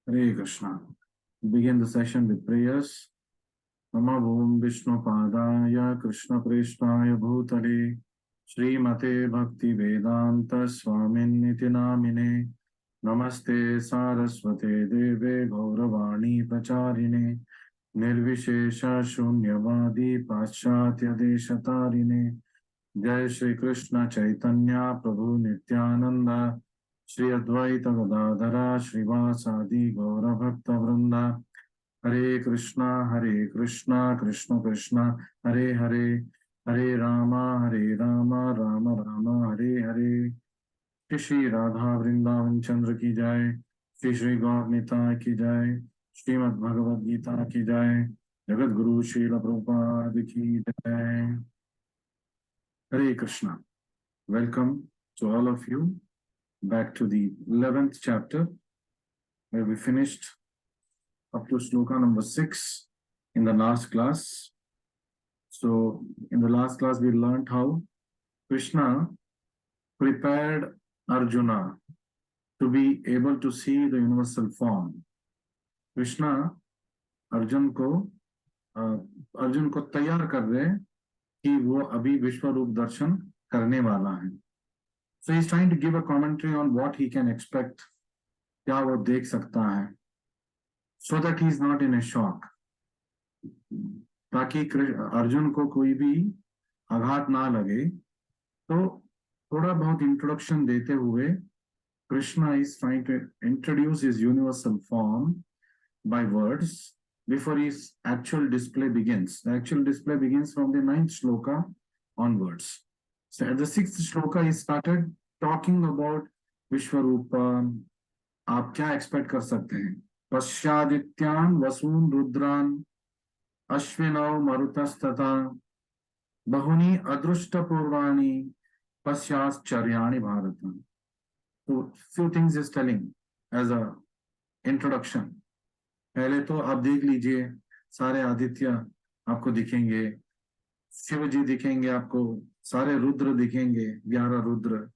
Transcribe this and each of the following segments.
Hare Krishna. Begin the session with prayers. Namo Om Vishnu Padaya Krishna Preshnaya Bhutale Shri Mate Bhakti Vedanta Swamin Niti Namine Namaste Saraswate Deve Gauravani Pracharine Nirvishesha Shunyavadi Paschatya Deshatarine Jai Shri Krishna Chaitanya Prabhu Nityananda Shri Advaita Gadadhara Srivasadi Gaura Bhakta Vrinda Hare Krishna Krishna Krishna Hare Hare Hare Rama Rama Rama Hare Hare Shri Shri Radha Vrindavan Chandra ki jai Shri Shri Gaur Nitai ki jai Srimad Bhagavad Gita ki jai Jagat Guru Srila Prabhupada ki jai Hare Krishna. Welcome to all of you back to the 11th chapter where we finished up to sloka number 6 in the last class. So in the last class we learned how Krishna prepared Arjuna to be able to see the universal form. Krishna Arjun को तैयार कर रहे हैं कि वो अभी विश्व रूप दर्शन करने वाला है. So he's trying to give a commentary on what he can expect, क्या वो देख सकता है, so that he is not in a shock, ताकि अर्जुन को कोई भी आघात ना लगे. तो थोड़ा बहुत इंट्रोडक्शन देते हुए Krishna is trying to introduce his universal form by words before his actual display begins. The actual display begins from the 9th shloka onwards. So at the 6th shloka he started talking about Vishwarupa. आप क्या expect कर सकते हैं? पश्चादित्यान वसून रुद्रान अश्विनौ मरुतस्तथा बहुनी अदृष्ट पूर्वाणि पश्चाश्चर्याणि Bharat. So few things is telling as a introduction. पहले तो आप देख लीजिए, सारे आदित्य आपको दिखेंगे, शिव जी दिखेंगे आपको, सारे रुद्र दिखेंगे, 11 रुद्र,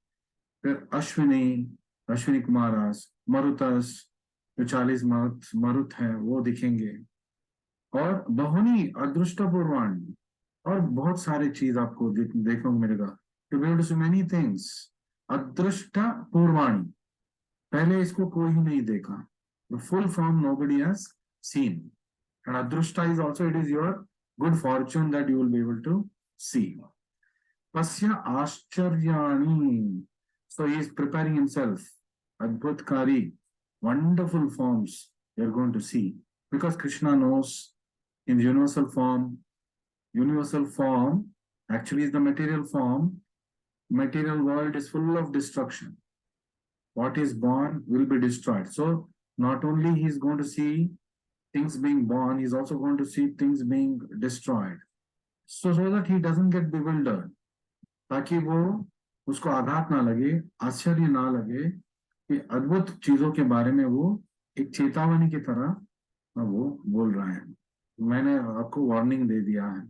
फिर अश्विनी कुमारास, मरुतस, जो 40 मरुत है वो दिखेंगे, और बहुनी अदृष्ट पूर्वाणी, और बहुत सारे चीज आपको देखने को मिलेगा. To be able to see many things. अदृष्ट पूर्वाणी, पहले इसको कोई ही नहीं देखा. The full form nobody has seen. And Adrushta is also, it is your good fortune that you will be able to see. Pasya Ashcharyani. So he is preparing himself. Adbhutkari, wonderful forms you are going to see. Because Krishna knows in the universal form actually is the material form. Material world is full of destruction. What is born will be destroyed. So not only he is going to see things being born, he is also going to see things being destroyed. So that he doesn't get bewildered. ताकि वो उसको आघात ना लगे, आश्चर्य ना लगे कि अद्भुत चीजों के बारे में वो एक चेतावनी की तरह वो बोल रहा है. मैंने आपको वार्निंग दे दिया है,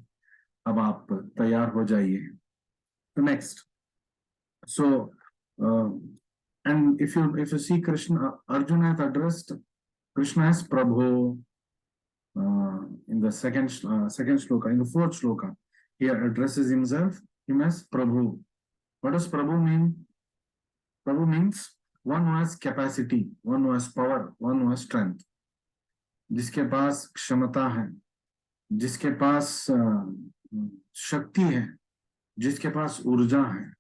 अब आप तैयार हो जाइए. तो next. So and if you see Krishna, Arjuna has addressed Krishna as Prabhu in the second shloka. In the 4th shloka, he addresses him as Prabhu. What does Prabhu mean? Prabhu means one who has capacity, one who has power, one who has strength. जिसके पास क्षमता है, जिसके पास शक्ति है, जिसके पास ऊर्जा है,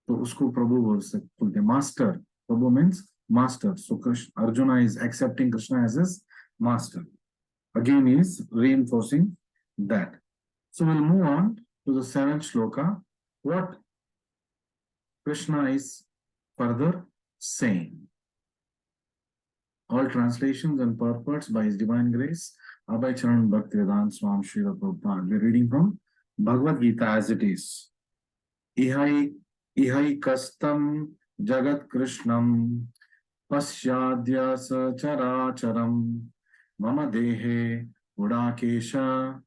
तो उसको प्रभु बोलते हैं. Master, Prabhu means master. So Arjuna is accepting Krishna as his master. Again he is reinforcing that. So we'll move on to the 7th shloka. What Krishna is further saying. All translations and purports by His Divine Grace, Abhay Charan Bhaktivedanta Swami Srila Prabhupada. We're reading from Bhagavad Gita as it is. Ihai kastam jagat krishnam pasyadya sacharacharam mama dehe udakesha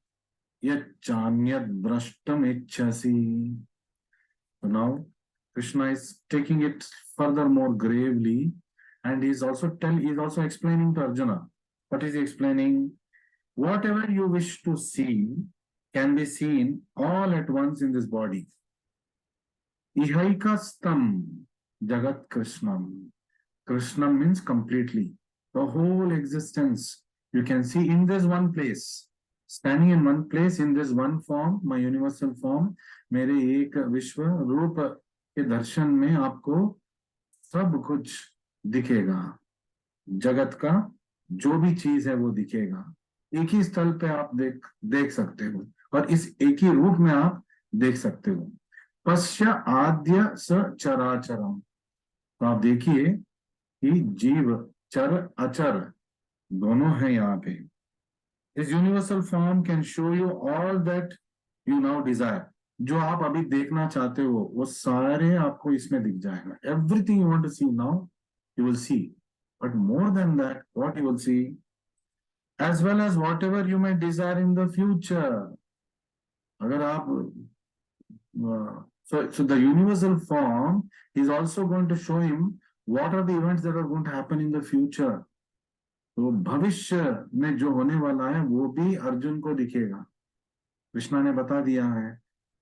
yachanyad brashtam ichhasi. So now Krishna is taking it further more gravely and he's also explaining to Arjuna. What is he explaining? Whatever you wish to see can be seen all at once in this body. Ihaikastam Jagat Krishnam. Krishnam means completely. The whole existence you can see in this one place. Standing in one place, in this one form, my universal form, मेरे एक विश्व रूप के दर्शन में आपको सब कुछ दिखेगा. जगत का जो भी चीज है वो दिखेगा. एक ही स्थल पे आप देख सकते हो और इस एक ही रूप में आप देख सकते हो. पश्य आद्य स चराचरम. तो आप देखिए कि जीव चर अचर दोनों हैं यहाँ पे. This universal form can show you all that you now desire. जो आप अभी देखना चाहते हो वो सारे आपको इसमें दिख जाएगा. Everything you want to see now, you will see. But more than that, what you will see, as well as whatever you may desire in the future. अगर आप so the universal form is also going to show him what are the events that are going to happen in the future. तो भविष्य में जो होने वाला है वो भी अर्जुन को दिखेगा. कृष्णा ने बता दिया है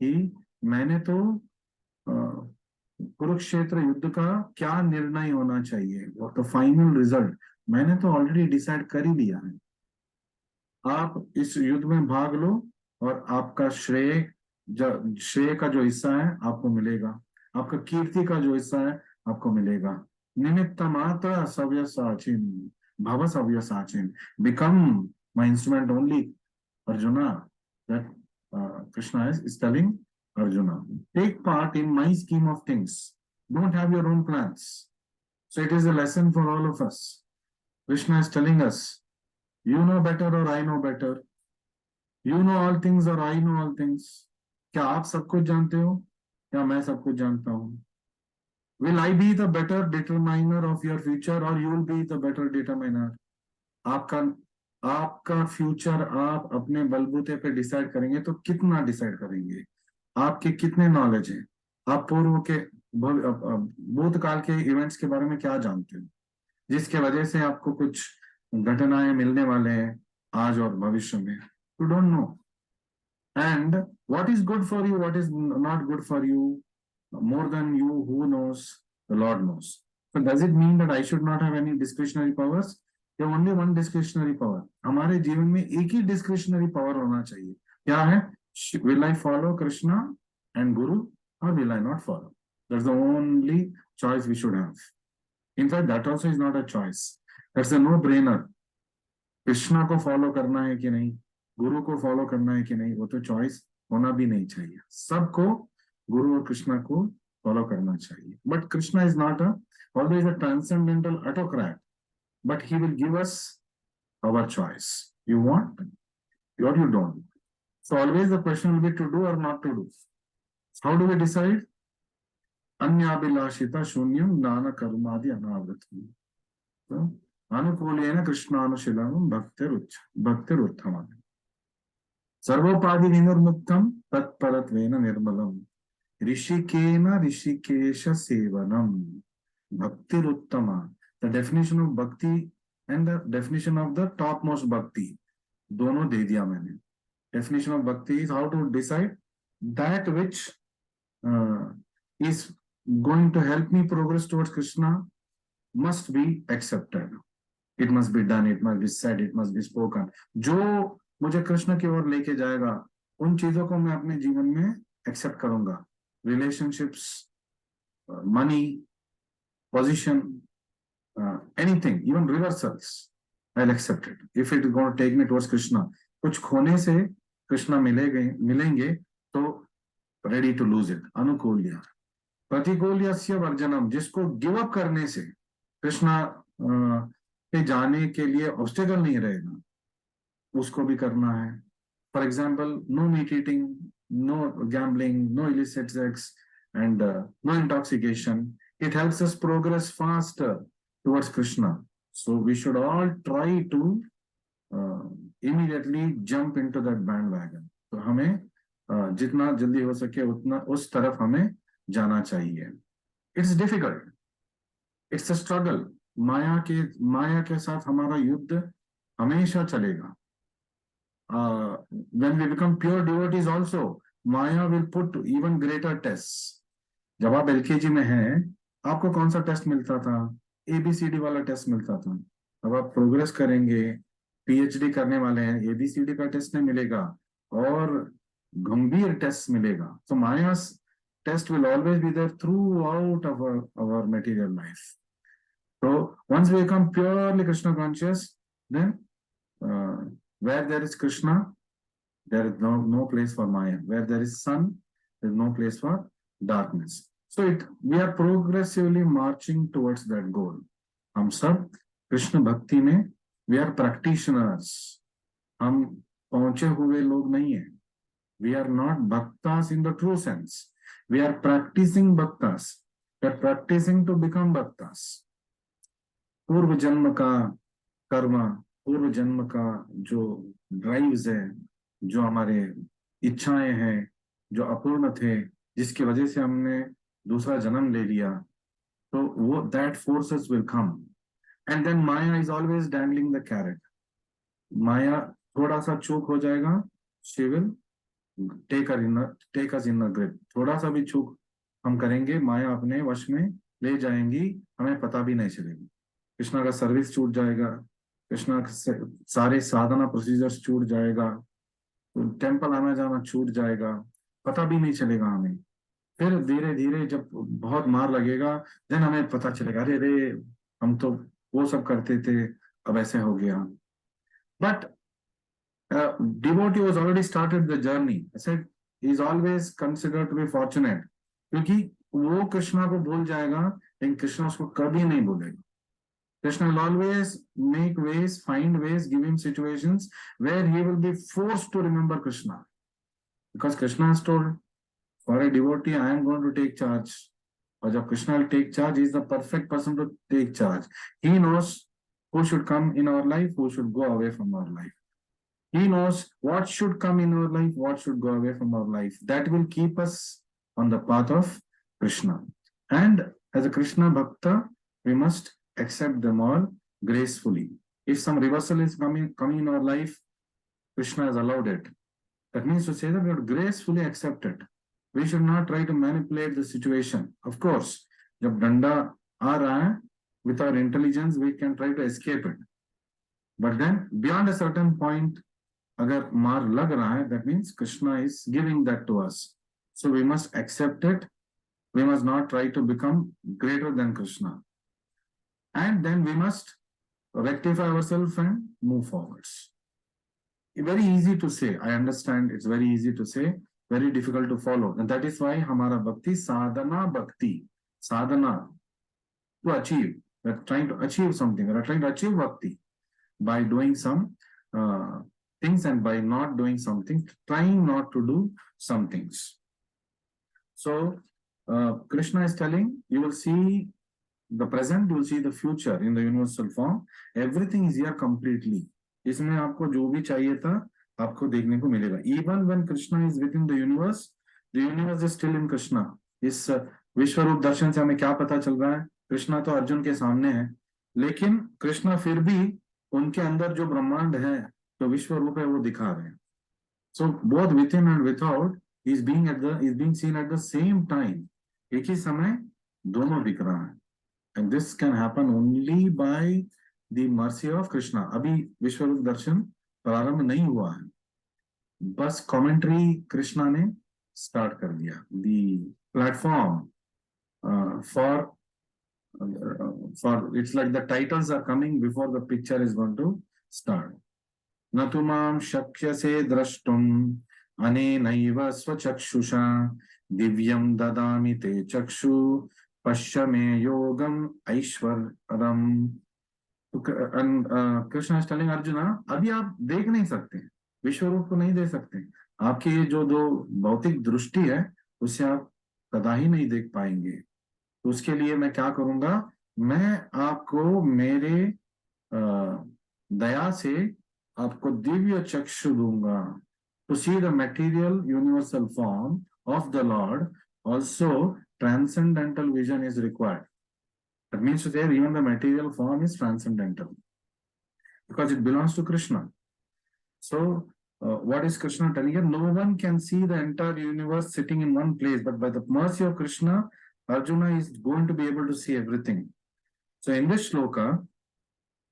कि मैंने तो कुरुक्षेत्र युद्ध का क्या निर्णय होना चाहिए और तो फाइनल रिजल्ट मैंने तो ऑलरेडी डिसाइड कर ही दिया है. आप इस युद्ध में भाग लो और आपका श्रेय का जो हिस्सा है आपको मिलेगा. आपका कीर्ति का जो हिस्सा है आपको मिलेगा. निमित्त मात्र सव्यसाचिन Bhava Savyasachin. Become my instrument only, Arjuna. That Krishna is telling Arjuna. Take part in my scheme of things. Don't have your own plans. So it is a lesson for all of us. Krishna is telling us, you know better or I know better. You know all things or I know all things. क्या आप सब कुछ जानते हो या मैं सब कुछ जानता हूँ? Will I be the better determiner of your future or you will be the better determiner? आपका फ्यूचर आप अपने बलबूते पे डिसाइड करेंगे तो कितना डिसाइड करेंगे? आपके कितने नॉलेज है? आप पूर्व के भूतकाल के इवेंट्स के बारे में क्या जानते हो जिसके वजह से आपको कुछ घटनाएं मिलने वाले हैं आज और भविष्य में? You don't know. And what is good for you, what is not good for you, more than you, who knows? The Lord knows. So does it mean that I should not have any discretionary powers? There only one discretionary power. हमारे जीवन में एक ही discretionary power होना चाहिए. क्या है? Will I follow Krishna and Guru or will I not follow? That's the only choice we should have. In fact, that also is not a choice. That's a no-brainer. Krishna को follow करना है कि नहीं, गुरु को फॉलो करना है कि नहीं, वो तो चॉइस होना भी नहीं चाहिए. सबको गुरु और कृष्णा को फॉलो करना चाहिए. But Krishna is not although is a transcendental autocrat, but he will give us our choice. You want or you don't. So always the question will be to do or not to do. How do we decide? Anyabhilashita shunyam gnana karmadi anavritam. So अनुकूलेन कृष्णानुशीलनम भक्तिरुत्तमम्. सर्वोपाधि विनिर्मुक्तम तत्परत्वेन निर्मलम. ऋषिकेन ऋषिकेश सेवनम भक्तिरुत्तमा. The definition of bhakti and the definition of the topmost bhakti दोनों दे दिया मैंने. Definition of bhakti is how to decide that which is going to help me progress towards Krishna must be accepted. It must be done, it must be said, it must be spoken. जो मुझे कृष्ण की ओर लेके जाएगा उन चीजों को मैं अपने जीवन में एक्सेप्ट करूंगा. Relationships, money, position, anything, even reversals, I'll accept it. If it is going to take me towards Krishna, कुछ खोने से कृष्णा मिलेंगे तो ready to lose it. अनुकूल्य प्रतिकूल्यस्य वर्जनम. जिसको गिव अप करने से कृष्णा पे जाने के लिए ऑब्स्टेकल नहीं रहेगा उसको भी करना है. For example, no meat eating, no gambling, no illicit sex and no intoxication. It helps us progress faster towards Krishna. So we should all try to immediately jump into that bandwagon. तो हमें जितना जल्दी हो सके उतना उस तरफ हमें जाना चाहिए. It's difficult, it's a struggle. माया के साथ हमारा युद्ध हमेशा चलेगा. When we become pure devotees also, Maya will put even greater tests. जब आप एलकेजी में हैं, आपको कौन सा टेस्ट मिलता था? एबीसीडी वाला टेस्ट मिलता था. अब आप प्रोग्रेस करेंगे, पीएचडी करने वाले हैं, एबीसीडी का टेस्ट नहीं मिलेगा और गंभीर टेस्ट मिलेगा. So Maya's test will always be there throughout our material life. So once we become purely Krishna conscious, then where there is Krishna, there is no place for Maya. Where there is sun, there is no place for darkness. So we are progressively marching towards that goal. हम सब कृष्ण भक्ति में we are practitioners. हम पहुंचे हुए लोग नहीं हैं. We are not bhaktas in the true sense. We are practicing bhaktas. We are practicing to become bhaktas. पूर्व जन्म का कर्म, पूर्व जन्म का जो ड्राइव्स है, जो हमारे इच्छाएं हैं, जो अपूर्ण थे, जिसकी वजह से हमने दूसरा जन्म ले लिया, तो वो that forces will come. And then Maya is always dangling the carrot. माया थोड़ा सा चूक हो जाएगा, she will take us in a grip. थोड़ा सा भी चूक हम करेंगे, माया अपने वश में ले जाएंगी, हमें पता भी नहीं चलेगा. कृष्णा का सर्विस छूट जाएगा, कृष्णा से सारे साधना प्रोसीजर्स छूट जाएगा, टेंपल आना जाना छूट जाएगा, पता भी नहीं चलेगा हमें. फिर धीरे धीरे जब बहुत मार लगेगा, देन हमें पता चलेगा, अरे रे हम तो वो सब करते थे, अब ऐसे हो गया. But devotee was already started the journey. I said he is always considered to be fortunate, क्योंकि वो कृष्णा को भूल जाएगा, लेकिन कृष्णा उसको कभी नहीं भूलेगा. Krishna will always make ways, find ways, give him situations where he will be forced to remember Krishna. Because Krishna has told, for a devotee, I am going to take charge. और जब Krishna will take charge, he is the perfect person to take charge. He knows who should come in our life, who should go away from our life. He knows what should come in our life, what should go away from our life. That will keep us on the path of Krishna. And as a Krishna Bhakta, we must accept them all gracefully. If some reversal is coming in our life, Krishna has allowed it. That means to say that we have gracefully accept it. We should not try to manipulate the situation. Of course, जब डंडा आ रहा है, with our intelligence, we can try to escape it. But then, beyond a certain point, अगर मार लग रहा है, that means Krishna is giving that to us. So we must accept it. We must not try to become greater than Krishna. And then we must rectify ourselves and move forwards. Very easy to say. I understand it's very easy to say, very difficult to follow. And that is why हमारा भक्ति sadhana bhakti, sadhana, to achieve. We're trying to achieve something. We're trying to achieve bhakti by doing some things and by not doing something, trying not to do some things. So Krishna is telling, you will see the present, you will see the future in the universal form. Everything is here completely. इसमें आपको जो भी चाहिए था, आपको देखने को मिलेगा. Even when Krishna is within the universe is still in Krishna. इस विश्वरूप दर्शन से हमें क्या पता चल रहा है? कृष्णा तो अर्जुन के सामने है, लेकिन कृष्णा फिर भी उनके अंदर जो ब्रह्मांड है, जो विश्व रूप है, वो दिखा रहे हैं. So both within and without is being seen at the same time. एक ही समय दोनों दिख रहा है. And this can happen only by the mercy of Krishna. अभी विश्वरूप दर्शन प्रारंभ नहीं हुआ है, बस कमेंट्री कृष्णा ने स्टार्ट कर दिया. The platform for it's like the titles are coming before the picture is going to start. न तु मां शक्यसे द्रष्टुम् अनेनैव स्वचक्षुषा दिव्यं ददामि ते चक्षु पश्य मे योगम ऐश्वरम. कृष्ण इज टेलिंग अर्जुना, अभी आप देख नहीं सकते, विश्वरूप को नहीं देख सकते. आपकी ये जो दो भौतिक दृष्टि है, उससे आप कदा ही नहीं देख पाएंगे. तो उसके लिए मैं क्या करूंगा? मैं आपको मेरे दया से आपको दिव्य चक्षु दूंगा. To see the material universal form of the Lord, also transcendental vision is required. That means to say even the material form is transcendental because it belongs to Krishna. So, what is Krishna telling here? No one can see the entire universe sitting in one place, but by the mercy of Krishna, Arjuna is going to be able to see everything. So, in this shloka,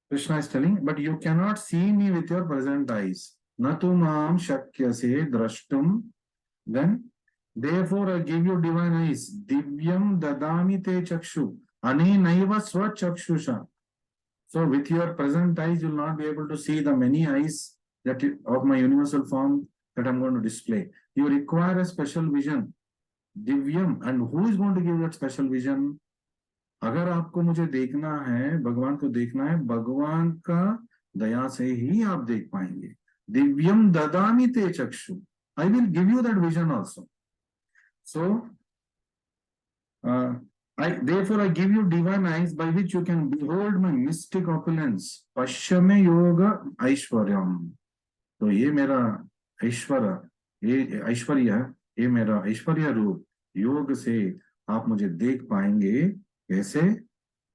Krishna is telling, but you cannot see me with your present eyes. Natu mam shakyase drashtum. Then, therefore, I give you divine eyes. Divyam dadami te chakshu. Ani naiva swa chakshusha. So, with your present eyes, you will not be able to see the many eyes that of my universal form that I'm going to display. You require a special vision. Divyam. And who is going to give that special vision? अगर आपको मुझे देखना है, भगवान को देखना है, भगवान का दया से ही आप देख पाएंगे. दिव्यम ददामि ते चक्षु. I will give you that vision also. So, therefore I give you divine eyes by which you can behold my mystic opulence. Pashyame yoga aishwaryam. तो ये मेरा ऐश्वर्य, ये ऐश्वर्य, ये मेरा ऐश्वर्य रूप योग से आप मुझे देख पाएंगे. कैसे?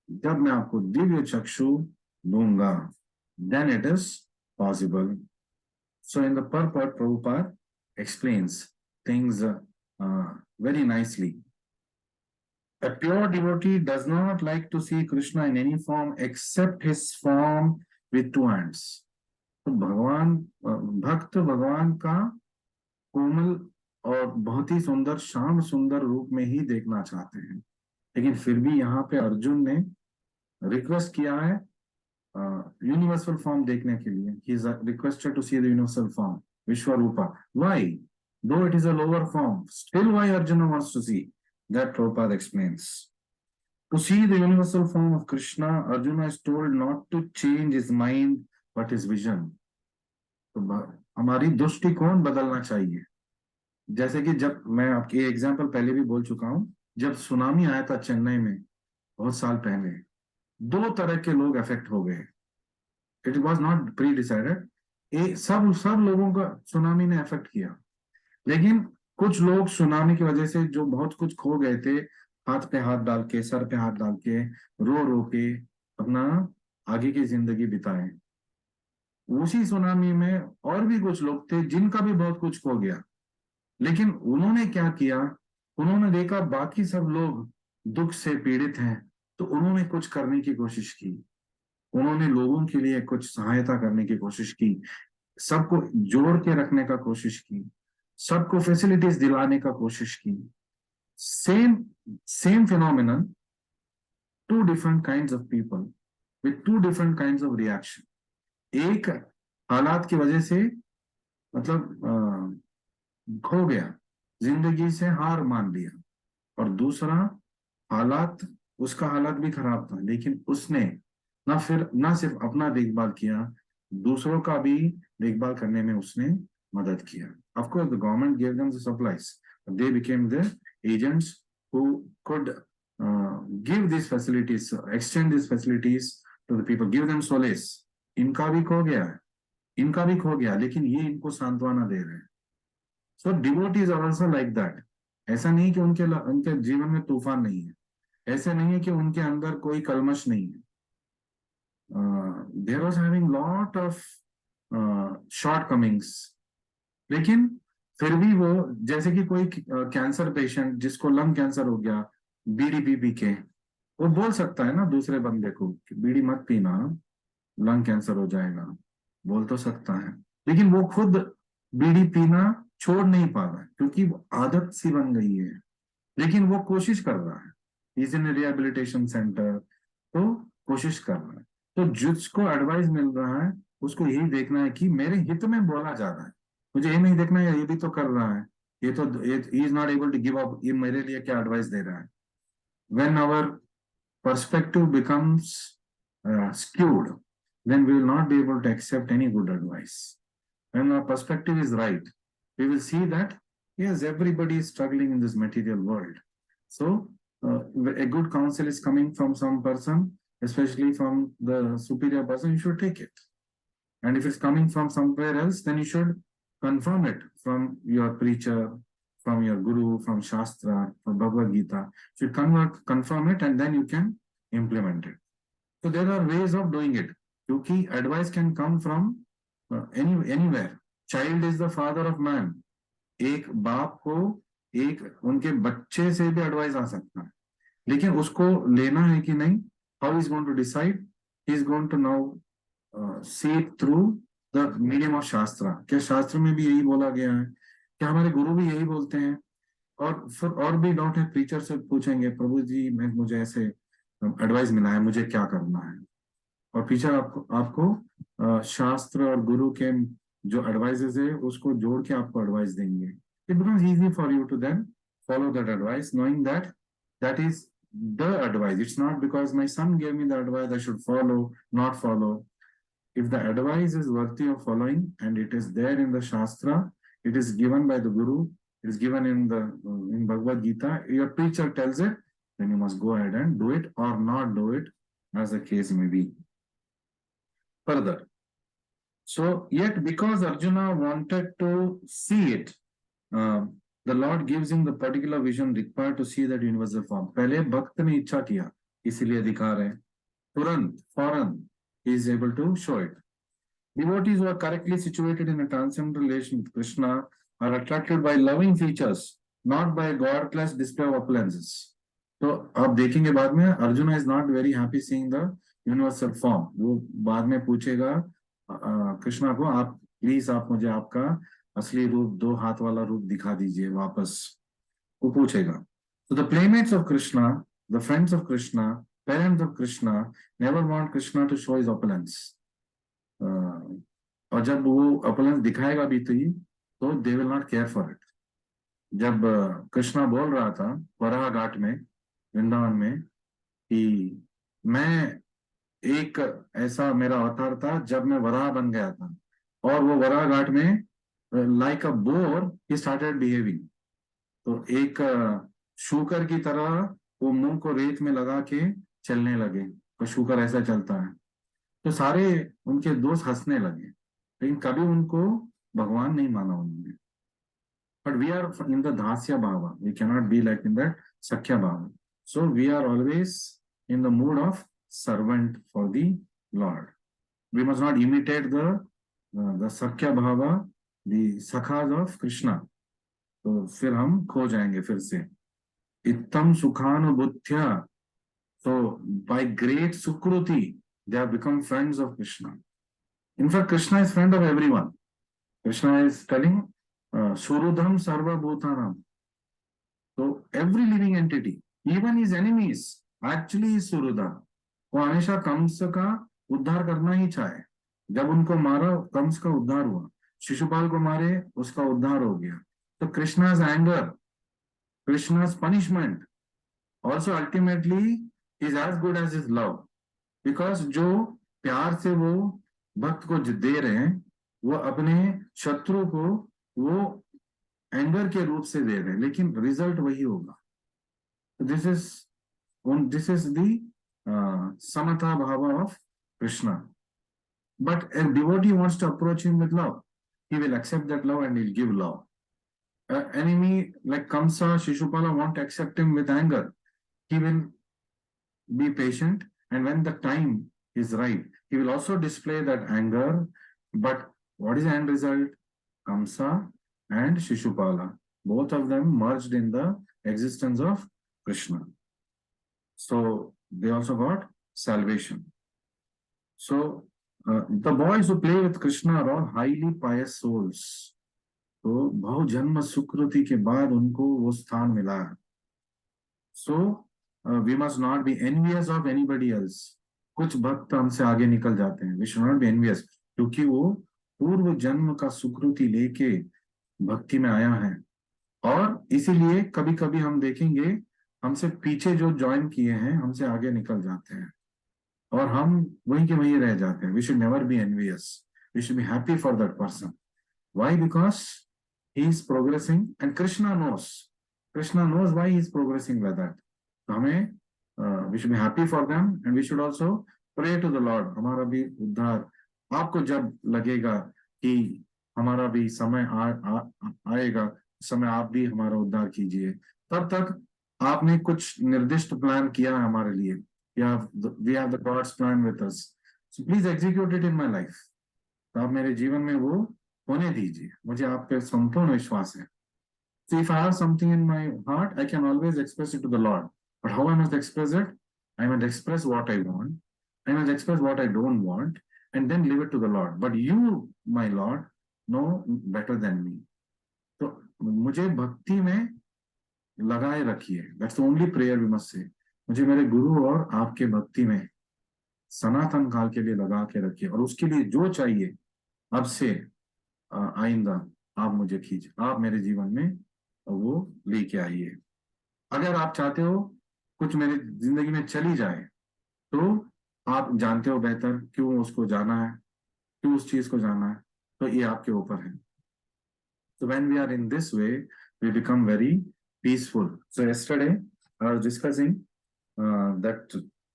जब मैं आपको दिव्य चक्षु दूंगा. Then it is possible. So in the purport, Prabhupada explains things very nicely. A pure devotee does not like to see Krishna in any form except his form with two hands. तो भगवान भक्त भगवान का कोमल और बहुत ही सुंदर श्याम सुंदर रूप में ही देखना चाहते हैं. लेकिन फिर भी यहाँ पे अर्जुन ने रिक्वेस्ट किया है यूनिवर्सल फॉर्म देखने के लिए. He is requested to see the universal form Vishwarupa. Why? Though it is a lower form, still why Arjun wants to see? That Prabhupada explains. To see the universal form of Krishna, Arjuna is told not to change his mind but his vision. तो हमारी दृष्टिकोण बदलना चाहिए. जैसे कि जब मैं आपकी एग्जांपल पहले भी बोल चुका हूं, जब सुनामी आया था चेन्नई में बहुत साल पहले, दो तरह के लोग अफेक्ट हो गए. It was not pre decided. सब लोगों का सुनामी ने अफेक्ट किया. लेकिन कुछ लोग सुनामी की वजह से जो बहुत कुछ खो गए थे, हाथ पे हाथ डाल के, सर पे हाथ डाल के, रो रो के अपना आगे की जिंदगी बिताए. उसी सुनामी में और भी कुछ लोग थे जिनका भी बहुत कुछ खो गया. लेकिन उन्होंने क्या किया? उन्होंने देखा बाकी सब लोग दुख से पीड़ित हैं, तो उन्होंने कुछ करने की कोशिश की. उन्होंने लोगों के लिए कुछ सहायता करने की कोशिश की, सबको जोड़ के रखने का कोशिश की, सबको फैसिलिटीज दिलाने का कोशिश की. same phenomenon, two different kinds of people with two different kinds of reaction. एक हालात की वजह से मतलब खो गया, जिंदगी से हार मान लिया, और दूसरा हालात, उसका हालात भी खराब था, लेकिन उसने ना सिर्फ अपना देखभाल किया, दूसरों का भी देखभाल करने में उसने मदद किया. Of course, the government gave them the supplies. They became the agents who could give these facilities, extend these facilities to the people, give them solace. इनका भी खो गया, लेकिन ये इनको सांत्वना दे रहे हैं. So devotees are also like that. ऐसा नहीं कि उनके जीवन में तूफान नहीं है, ऐसे नहीं है कि उनके अंदर कोई कलमश नहीं है. They was having lot of shortcomings. लेकिन फिर भी वो, जैसे कि कोई कैंसर पेशेंट जिसको लंग कैंसर हो गया, बीड़ी पी के, वो बोल सकता है ना दूसरे बंदे को कि बीड़ी मत पीना, लंग कैंसर हो जाएगा, बोल तो सकता है. लेकिन वो खुद बीड़ी पीना छोड़ नहीं पा रहा है क्योंकि वो आदत सी बन गई है. लेकिन वो कोशिश कर रहा है, इज इन रिहेबिलिटेशन सेंटर, तो कोशिश कर रहा है. तो जिसको एडवाइस मिल रहा है उसको यही देखना है कि मेरे हित में बोला जा रहा है, मुझे ये नहीं देखना है ये भी तो कर रहा है, ये तो he is not able to give up, ये मेरे लिए क्या एडवाइस दे रहा है. When our perspective becomes skewed, then we will not be able to accept any good advice. When our perspective is right, we will see that yes, everybody is struggling in this material world. So a good counsel is coming from some person, especially from the superior person, you should take it. And if it's coming from somewhere else, then you should confirm it from your preacher, from your guru, from Shastra, from Bhagavad Gita. You should confirm it, and then you can implemented. So there are ways of doing it. क्योंकि advice can come from anywhere. Child is the father of man. एक बाप को एक उनके बच्चे से भी advice आ सकता है, लेकिन उसको लेना है कि नहीं, how is going to decide, is going to now see it through the medium of shastra. क्या शास्त्र में भी यही बोला गया है? क्या हमारे गुरु भी यही बोलते हैं? और फिर और भी डाउट है, टीचर से पूछेंगे, प्रभु जी मुझे ऐसे एडवाइस मिला है, मुझे क्या करना है? और टीचर आपको शास्त्र और गुरु के जो एडवाइसेस है उसको जोड़ के आपको एडवाइस देंगे. It becomes easy for you to then follow that advice, knowing that that is the advice. It's not because my son gave me the advice I should follow, not follow. If the advice is worthy of following and it is there in the Shastra, it is given by the Guru, it is given in Bhagavad Gita, your teacher tells it, then you must go ahead and do it or not do it, as the case may be. Further, so yet because Arjuna wanted to see it, the Lord gives him the particular vision required to see that universal form. पहले भक्त ने इच्छा किया, इसीलिए दिखा रहे हैं. तुरंत, फौरन, he is able to show it. Devotees who are correctly situated in a transcendental relation with Krishna are attracted by loving features, not by godless display of appearances. तो आप देखेंगे बाद में, arjuna is not very happy seeing the universal form. वो बाद में पूछेगा कृष्णा को, आप प्लीज आप मुझे आपका असली रूप, दो हाथ वाला रूप दिखा दीजिए वापस, वो पूछेगा. So the playmates of Krishna, the friends of Krishna, parents of Krishna never want Krishna to show his opulence. और जब वो opulence दिखाएगा भी तो they will not care for it. जब कृष्णा बोल रहा था वराह घाट में, वृंदावन में, कि मैं एक ऐसा मेरा अवतार था जब मैं वराह बन गया था, और वो वराह घाट में like a boar he started behaving. तो एक शूकर की तरह वो मुंह को रेत में लगा के चलने लगे, तो शूकर ऐसा चलता है. तो सारे उनके दोस्त हंसने लगे, लेकिन कभी उनको भगवान नहीं माना उन्होंने. But we are in the Dhasya Bhava. We cannot be like in that Sakhya Bhava. So we are always in the mood of servant for the Lord. We must not imitate the Sakhya Bhava, the Sakhas of Krishna. तो फिर हम खो जाएंगे फिर से. Ittam Sukhanubhuttya. So by great Sukruti, they have become friends of Krishna. In fact, Krishna is friend of everyone. Krishna is telling Surudham Sarva Bhutanam. So every living entity, even his enemies, actually is Surudha. वो हमेशा कंस का उद्धार करना ही चाहे. जब उनको मारा, कंस का उद्धार हुआ. शिशुपाल को मारे, उसका उद्धार हो गया. So Krishna's anger, Krishna's punishment also ultimately is as good as his love. Because जो प्यार से वो भक्त को दे रहे हैं, वो अपने शत्रु को वो एंगर के रूप से दे रहे हैं, लेकिन रिजल्ट वही होगा. दिस इज द समता भाव of Krishna. But a devotee wants to approach him with love, he will accept that love and he'll give love. Enemy like Kamsa, Shishupala won't accept him with anger. He will be patient, and when the time is right, he will also display that anger. But what is the end result? Kamsa and Shishupala, both of them merged in the existence of Krishna. So they also got salvation. So the boys who play with Krishna are all highly pious souls. तो बहुजन्म सुकृति के बाद उनको वो स्थान मिला है. So we must not be envious of anybody else. कुछ भक्त हमसे आगे निकल जाते हैं. We should not be envious, क्योंकि वो पूर्व जन्म का सुकृति लेके भक्ति में आया है. और इसीलिए कभी कभी हम देखेंगे हमसे पीछे जो ज्वाइन किए हैं हमसे आगे निकल जाते हैं, और हम वहीं के वहीं रह जाते हैं. We should never be envious. We should be happy for that person. Why? Because he is progressing, and Krishna knows. Krishna knows why he is progressing like that. तो हमें we should be happy for them, and we should also pray to the Lord. हमारा भी उद्धार, आपको जब लगेगा कि हमारा भी समय आएगा, समय आप भी हमारा उद्धार कीजिए, तब तक आपने कुछ निर्दिष्ट प्लान किया है हमारे लिए, we have the God's plan with us. So please execute it in my life. तो आप मेरे जीवन में वो होने दीजिए, मुझे आप पे संपूर्ण विश्वास है. So if I have something in my heart, I can always express it to the Lord. But how I must express it? I must express what I want. I must express what I don't want, and then leave it to the Lord. But you, my Lord, know better than me. तो मुझे भक्ति में लगाए रखिए. That's the only prayer we must say. मुझे मेरे गुरु और आपके भक्ति में सनातन काल के लिए लगा के रखिए, और उसके लिए जो चाहिए अब से आइंदा आप मुझे खींच, आप मेरे जीवन में वो लेके आइए. अगर आप चाहते हो कुछ मेरी जिंदगी में चली जाए, तो आप जानते हो बेहतर क्यों उसको जाना है, क्यों उस चीज को जाना है, तो ये आपके ऊपर है. So when we are in this way, we become very peaceful. So yesterday I was discussing that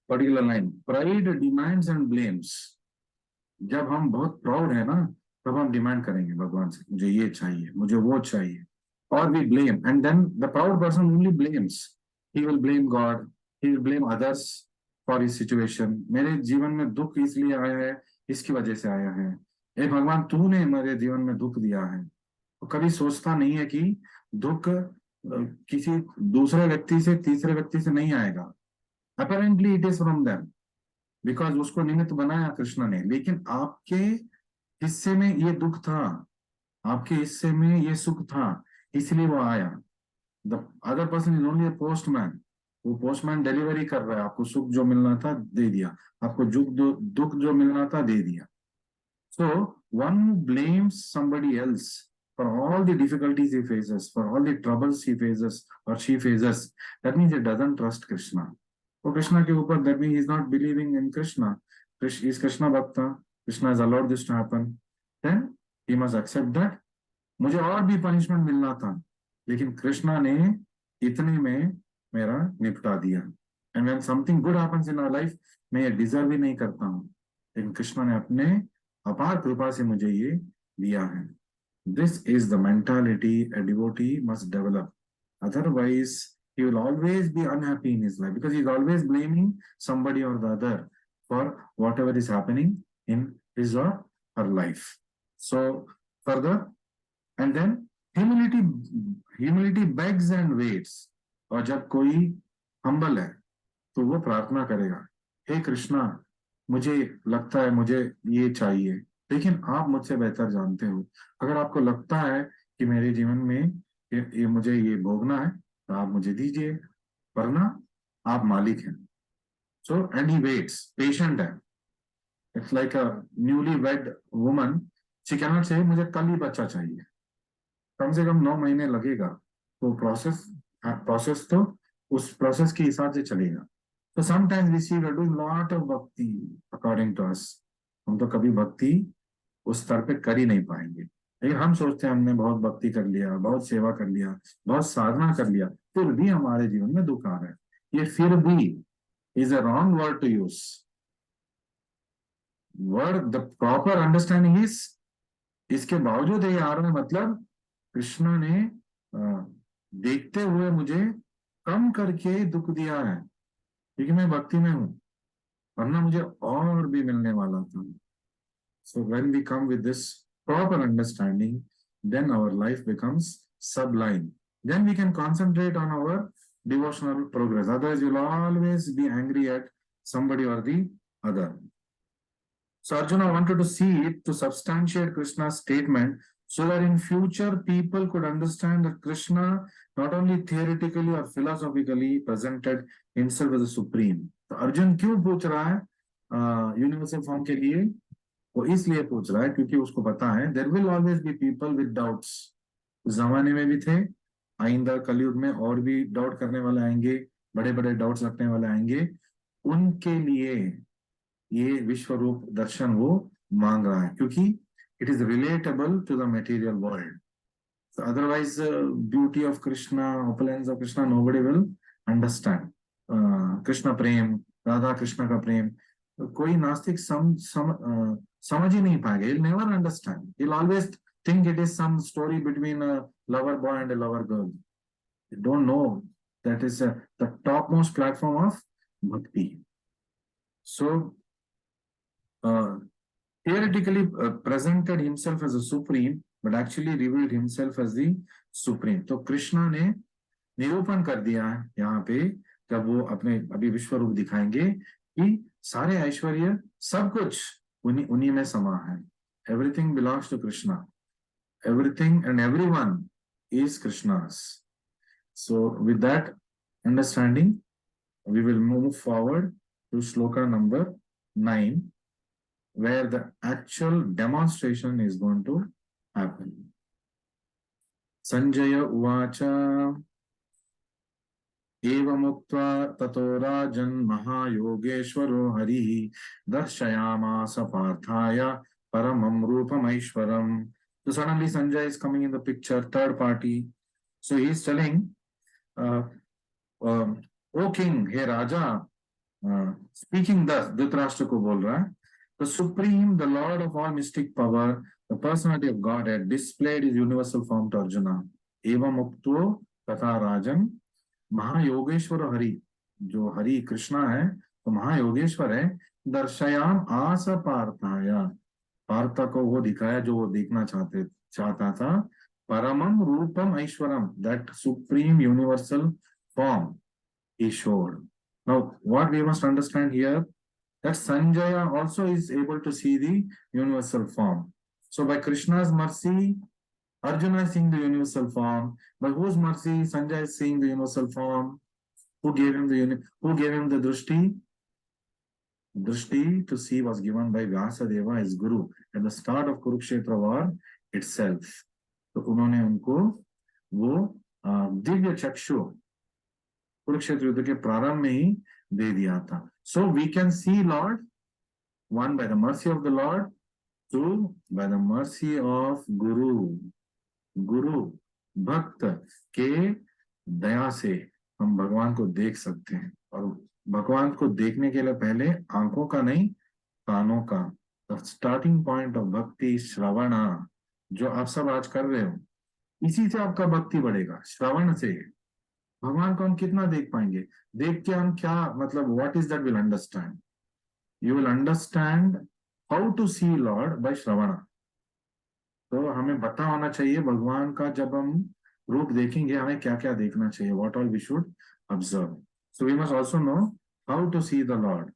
particular line, pride demands and blames. जब हम बहुत प्राउड है ना, तब हम डिमांड करेंगे भगवान से, मुझे ये चाहिए, मुझे वो चाहिए, और we blame, and then the proud person only blames. He will blame God, he will blame others for his situation. मेरे जीवन में दुख इसलिए आया है, इसकी वजह से आया है. ए भगवान, तूने मेरे जीवन में दुख दिया है. तो कभी सोचता नहीं है कि दुख किसी दूसरे व्यक्ति से, तीसरे व्यक्ति से नहीं आएगा. Apparently it is from them, because उसको निमित्त बनाया कृष्ण ने, लेकिन आपके हिस्से में ये दुख था, आपके हिस्से में ये सुख था, इसलिए वो आया. The other person is only A postman. वो पोस्टमैन डिलीवरी कर रहा है, आपको सुख जो मिलना था दे दिया, आपको दुख जो मिलना था दे दिया. So one who blames somebody else for all the difficulties he faces, for all the troubles he faces or she faces, that means he doesn't trust Krishna. वो कृष्णा के ऊपर, that means he is not believing in Krishna. Is Krishna Bhakta, Krishna has allowed this to happen, then he must accept that. मुझे और भी punishment मिलना था, लेकिन कृष्णा ने इतने में मेरा निपटा दिया. And when something good happens in our life, मैं ये डिजर्व ही नहीं करता हूँ, लेकिन कृष्णा ने अपने अपार कृपा से मुझे ये दिया है. This is the mentality a devotee must develop. Otherwise, he will always be unhappy in his life, because he is always blaming somebody or the other for whatever is happening in his or her life. So further, and then humility begs and waits. और जब कोई humble है, तो वो प्रार्थना करेगा, हे कृष्णा, मुझे लगता है मुझे ये चाहिए, लेकिन आप मुझसे बेहतर जानते हो. अगर आपको लगता है कि मेरे जीवन में ये मुझे ये भोगना है, तो आप मुझे दीजिए, वरना आप मालिक हैं. So and he waits, patient है. It's like a newly wed woman, she can not say मुझे कल ही बच्चा चाहिए, कम से कम 9 महीने लगेगा. तो प्रोसेस तो उस प्रोसेस के हिसाब से चलेगा. तो sometimes we see we are doing lot of bhakti according to us. हम तो कभी भक्ति उस स्तर पे कर ही नहीं पाएंगे, लेकिन हम सोचते हैं हमने बहुत भक्ति कर लिया, बहुत सेवा कर लिया, बहुत साधना कर लिया, फिर भी हमारे जीवन में दुख आ रहा है. ये फिर भी is a wrong word to use. Word, the proper understanding is, इसके बावजूद ये आ रहा है, मतलब कृष्ण ने देखते हुए मुझे कम करके दुख दिया है, क्योंकि मैं भक्ति में हूं, वरना मुझे और भी मिलने वाला था. So when we come with this proper understanding, then our life becomes sublime. Then we can concentrate on our devotional progress. Otherwise, you'll always be angry at somebody or the other. So Arjuna wanted to see it to substantiate Krishna's statement, so that in future people could understand that Krishna not only theoretically or philosophically presented himself as a supreme. तो अर्जुन क्यों पूछ रहा है universal form के लिए? वो इसलिए पूछ रहा है क्योंकि उसको पता है there will always be people with doubts. उस जमाने में भी थे, आइंदा कलयुग में और भी डाउट करने वाले आएंगे, बड़े बड़े डाउट्स रखने वाले आएंगे. उनके लिए ये विश्व रूप दर्शन वो मांग रहा है, क्योंकि it is relatable to the material world. Otherwise beauty of Krishna, opulence of Krishna, nobody will understand. Krishna प्रेम, राधा कृष्ण का प्रेम, कोई नास्तिक समझ ही नहीं पाएगा. He'll never understand. He'll always think it is some story between a lover boy and a lover girl. You don't know that is the topmost platform of bhakti. So theoretically presented himself as a supreme, but actually revealed himself as the supreme. तो कृष्णा ने निरूपण कर दिया है यहाँ पे, जब वो अपने अभी विश्व रूप दिखाएंगे, कि सारे ऐश्वर्य सब कुछ उन्हीं उन्हीं में समा है. Everything belongs to Krishna. Everything and everyone is Krishna's. So with that understanding, we will move forward to shloka number 9, where the actual demonstration is going to happen. Sanjaya uvacha एवमुक्त्वा ततो राजन् महायोगेश्वरो हरिः दर्शयामास पार्थाय paramam रूपमैश्वरम्. So suddenly Sanjay is coming in the picture, third party. So he is telling, O king, hey Raja, speaking thus, Dhritarashtra को बोल रहा है, the supreme, the lord of all mystic power, the personality of God had displayed his universal form to Arjuna. एवं उक्तो तथा राजन महायोगेश्वर हरि, जो हरि कृष्णा है तो महायोगेश्वर है, दर्शयाम आस पार्थाया, पार्थ को वो दिखाया जो वो देखना चाहता था, परमम रूपम ऐश्वरम, that supreme universal form he showed. Now what we must understand here, that Sanjaya also is able to see the universal form. So by Krishna's mercy, Arjuna is seeing the universal form. By whose mercy Sanjay is seeing the universal form? Who gave him the drishti? Drishti to see was given by Vyasadeva, his guru, at the start of Kurukshetra war itself. तो उन्होंने उनको वो दिव्य चक्षु कुरुक्षेत्र युद्ध के प्रारंभ में ही दे दिया था. So we can see Lord, one by the mercy of the Lord, two by the mercy of Guru. गुरु भक्त के दया से हम भगवान को देख सकते हैं. और भगवान को देखने के लिए पहले आंखों का नहीं, कानों का. द स्टार्टिंग पॉइंट ऑफ भक्ति श्रवण, जो आप सब आज कर रहे हो, इसी से आपका भक्ति बढ़ेगा. श्रवण से भगवान को हम कितना देख पाएंगे? देख के हम क्या मतलब, what is that will understand? You will understand how to see lord by श्रवण. तो हमें पता होना चाहिए भगवान का, जब हम रूप देखेंगे हमें क्या क्या देखना चाहिए, what all we should observe. So we must also know how to see the Lord,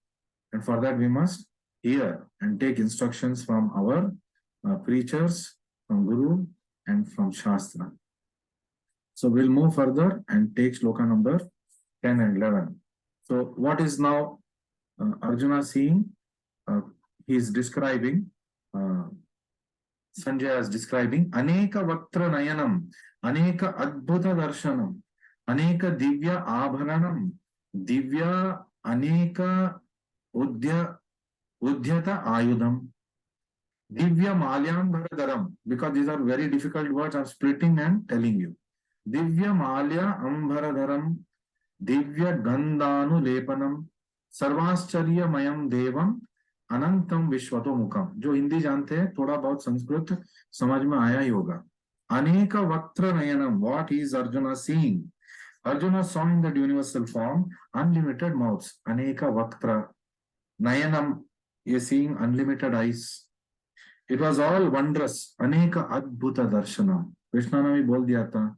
and for that we must hear and take instructions from our preachers, from Guru and from Shastra. So we'll move further and take shloka number 10 and 11. So what is now Arjuna seeing? He is describing, Sanjay is describing, Aneka Vaktra Nayanam, Aneka Adbhuta Darshanam, Aneka Divya Abharanam, Divya Aneka Udhyata Ayudham, Divya Malyam Bharadaram, because these are very difficult words, I'm splitting and telling you. Divya Malya Ambharadharam, Divya Gandhanu Lepanam, Sarvascharya Mayam Devam, अनंतम विश्वतो मुखम. जो हिंदी जानते हैं, थोड़ा बहुत संस्कृत समझ में आया ही होगा. अनेक वक्त्र नयनम, what is Arjuna seeing? Arjuna saw in that universal form unlimited mouths. अनेक वक्त्र नयनम, ये seeing unlimited eyes. It was all wondrous. अनेक अद्भुत दर्शनम, कृष्णा ने भी बोल दिया था,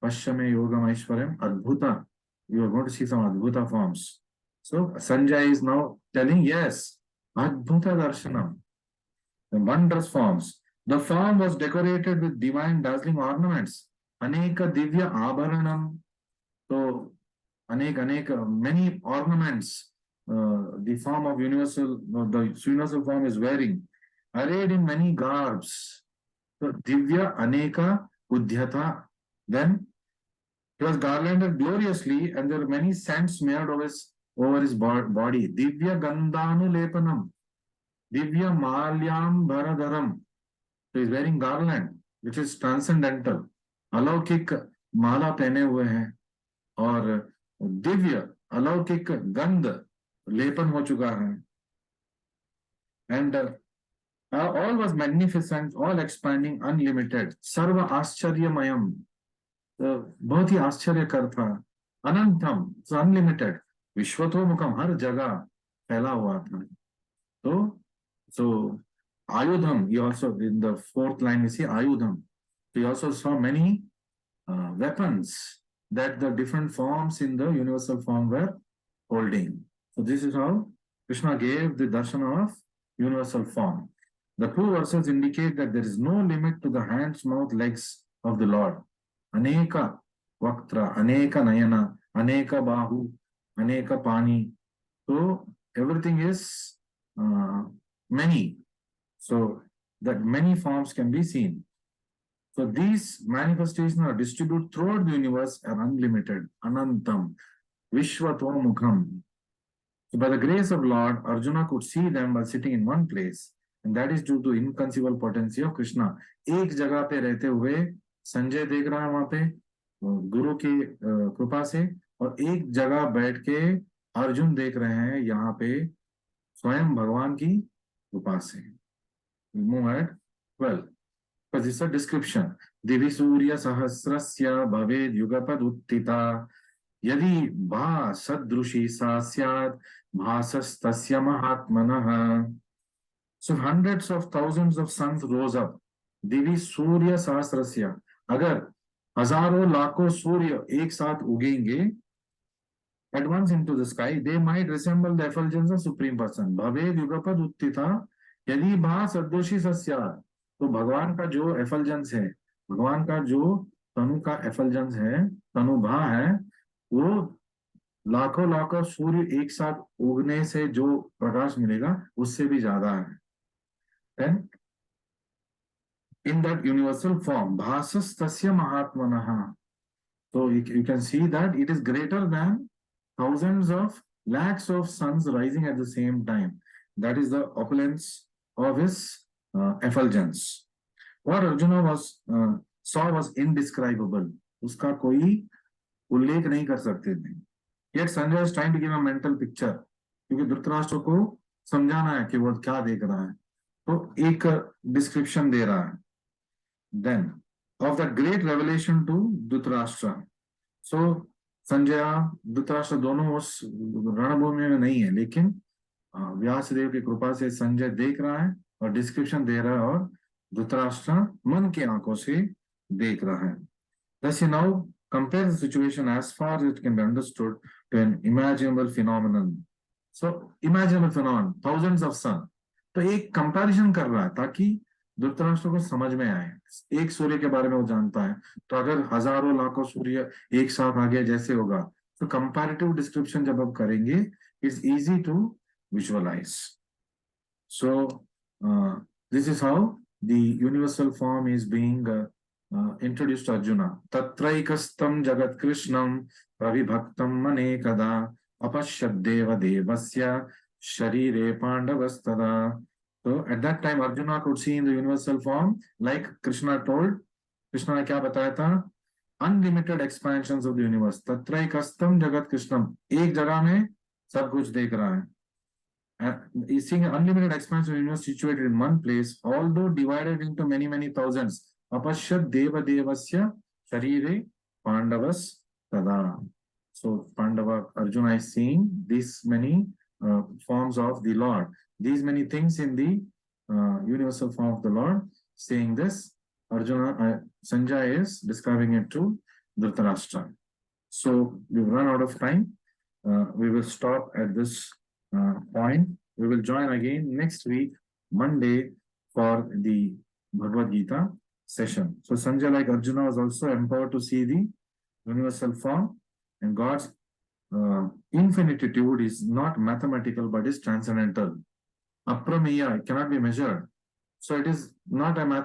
पश्चिमे योगम Aishwaryam अद्भुता, you are going to see some adbhuta forms. So Sanjay is now telling, yes, Adbhuta Darshanam, the wondrous forms. The form was decorated with divine dazzling ornaments. Aneka Divya Abharanam. So, many ornaments the form of universal, the universal form is wearing, arrayed in many garbs. So, Divya Aneka Udhyata. Then, he was garlanded gloriously, and there were many scents smeared over his body. Divya Gandhanu Lepanam, Divya Malyam Bharadaram. So he's wearing garland, which is transcendental. अलौकिक माला पहने हुए हैं, और दिव्य अलौकिक गंध लेपन हो चुका है. And all was magnificent, all expanding, unlimited. सर्व आश्चर्यमयम, बहुत ही आश्चर्यकर था. अनंतम, unlimited. विश्वतोमुखम, हर जगह. फैला हुआ था. So Ayudham, you also in the fourth line we see Ayudham. We also saw many weapons that the different forms in the universal form were holding. So this is how Krishna gave the darshana of universal form. The two verses indicate that there is no limit to the hands, mouth, legs of the Lord. Aneka vaktra, aneka nayana, aneka bahu, aneka pani. So everything is many. So that many forms can be seen. So these manifestations are distributed throughout the universe and unlimited. Anantam, Vishwato Mukham. So by the grace of Lord, Arjuna could see them while sitting in one place. And that is due to inconceivable potency of Krishna. एक जगह पे रहते हुए संजय देख रहा है वहां पे गुरु की कृपा से, और एक जगह बैठ के अर्जुन देख रहे हैं यहाँ पे स्वयं भगवान की कृपा से. Move at 12. Because it's a description. Divi Surya Sahasrasya Bhaved Yugapad Uttita Yadi Bha Sadrushi Sa Syad Bhasastasya Mahatmanaha. So hundreds of thousands of suns rose up. Divi Surya Sahasrasya. अगर हजारों लाखों सूर्य एक साथ उगेंगे at once into the sky, they might resemble the effulgence of Supreme Person. Bhaved Yugapad Uttita यदि भा सदोषी सस्या. तो भगवान का जो एफलजेंस है, भगवान का जो तनु का एफलजेंस है, तनुभा है, वो लाखों लाखों सूर्य एक साथ उगने से जो प्रकाश मिलेगा उससे भी ज्यादा है. Then in that universal form, bhasas tasya mahatmanaha. So you can see that it is greater than thousands of lakhs of suns rising at the same time. That is the opulence of his effulgence. What Arjuna saw was indescribable. उसका कोई उल्लेख नहीं कर सकते थे. Yet Sanjay is trying to give a mental picture, क्योंकि धृतराष्ट्र को समझाना है कि वो क्या देख रहा है, तो एक डिस्क्रिप्शन दे रहा है. Then of that great revelation to Dhritarashtra. So Sanjay Dhritarashtra दोनों उस रणभूमि में नहीं है, लेकिन व्यासदेव की कृपा से संजय देख रहा है और डिस्क्रिप्शन दे रहा है, और धृतराष्ट्र मन की आंखों से देख रहा है. Thus he now compares the situation as far as it can be understood to an imaginable phenomenon. So imaginable phenomenon, thousands of sun. तो एक कंपैरिजन कर रहा है ताकि धृतराष्ट्र को समझ में आए. एक सूर्य के बारे में वो जानता है, तो अगर हजारों लाखों सूर्य एक साथ आ गया जैसे होगा, तो कंपैरेटिव डिस्क्रिप्शन जब आप करेंगे, it's easy to visualize. So this is how the universal form is being introduced to Arjuna. Tatraikastam Jagat Krishnam Pravibhaktam Mane Kada Apashyad Deva Devasya Sharire Pandavastada. So at that time Arjuna could see in the universal form, like Krishna told. Krishna ने क्या बताया था? Unlimited expansions of the universe. Tatraikastam Jagat Krishnam. एक जगह में सब कुछ देख रहा है. Is seeing an unlimited expansion of the universe situated in one place, although divided into many thousands. Apashyad Deva Devasya Sharire Pandavas Tada. So Pandava, Arjuna is seeing these many forms of the Lord, these many things in the universal form of the Lord. Saying this, Arjuna, Sanjay is describing it to Dhritarashtra. So we've run out of time. We will stop at this point. We will join again next week, Monday, for the Bhagavad Gita session. So Sanjay, like Arjuna, was also empowered to see the universal form, and God's infinitude is not mathematical but is transcendental. Aprameya, it cannot be measured. So it is not a math